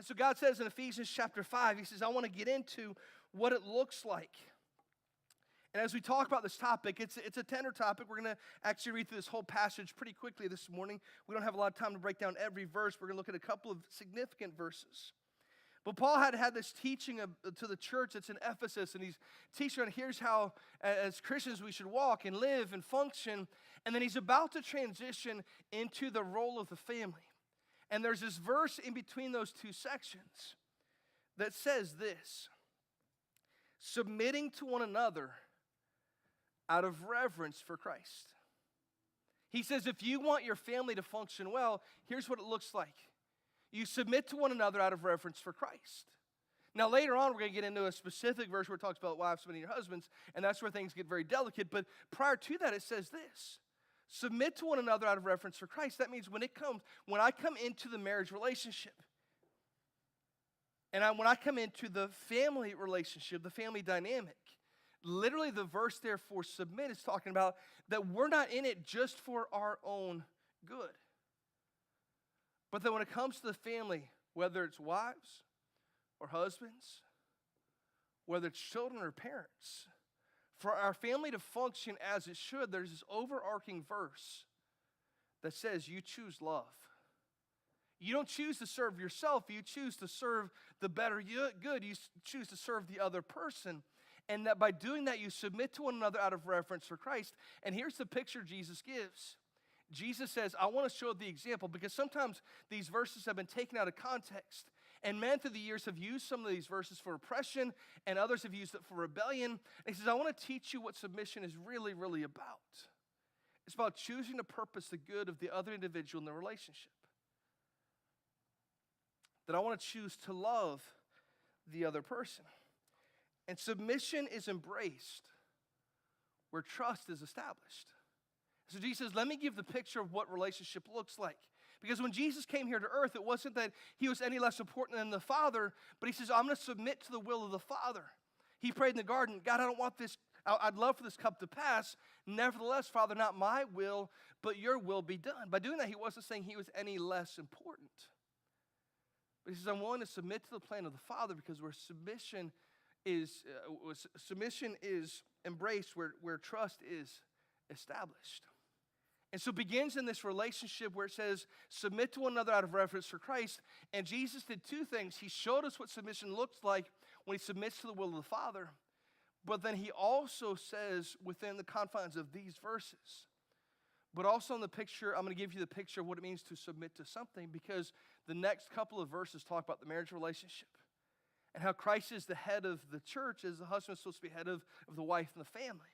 And so God says in Ephesians chapter 5, he says, I want to get into what it looks like. And as we talk about this topic, it's a tender topic. We're going to actually read through this whole passage pretty quickly this morning. We don't have a lot of time to break down every verse. We're going to look at a couple of significant verses. But Paul had this teaching to the church that's in Ephesus, and he's teaching on here's how, as Christians, we should walk and live and function. And then he's about to transition into the role of the family. And there's this verse in between those two sections that says this: submitting to one another out of reverence for Christ. He says if you want your family to function well, here's what it looks like. You submit to one another out of reverence for Christ. Now later on we're going to get into a specific verse where it talks about wives submitting to your husbands, and that's where things get very delicate. But prior to that it says this: submit to one another out of reverence for Christ. That means when I come into the marriage relationship, and when I come into the family relationship, the family dynamic, literally the verse there for submit is talking about that we're not in it just for our own good. But that when it comes to the family, whether it's wives or husbands, whether it's children or parents, for our family to function as it should, there's this overarching verse that says you choose love. You don't choose to serve yourself. You choose to serve the better good. You choose to serve the other person. And that by doing that, you submit to one another out of reverence for Christ. And here's the picture Jesus gives. Jesus says, I want to show the example, because sometimes these verses have been taken out of context. And men through the years have used some of these verses for oppression, and others have used it for rebellion. And he says, I want to teach you what submission is really, really about. It's about choosing to purpose the good of the other individual in the relationship. That I want to choose to love the other person. And submission is embraced where trust is established. So Jesus says, let me give the picture of what relationship looks like. Because when Jesus came here to earth, it wasn't that he was any less important than the Father, but he says, I'm going to submit to the will of the Father. He prayed in the garden, God, I don't want this, I'd love for this cup to pass. Nevertheless, Father, not my will, but your will be done. By doing that, he wasn't saying he was any less important. But he says, I'm willing to submit to the plan of the Father, because where submission is embraced, where trust is established. And so it begins in this relationship where it says, submit to one another out of reverence for Christ. And Jesus did two things. He showed us what submission looks like when he submits to the will of the Father. But then he also says within the confines of these verses, but also in the picture, I'm going to give you the picture of what it means to submit to something, because the next couple of verses talk about the marriage relationship and how Christ is the head of the church, as the husband is supposed to be head of the wife and the family.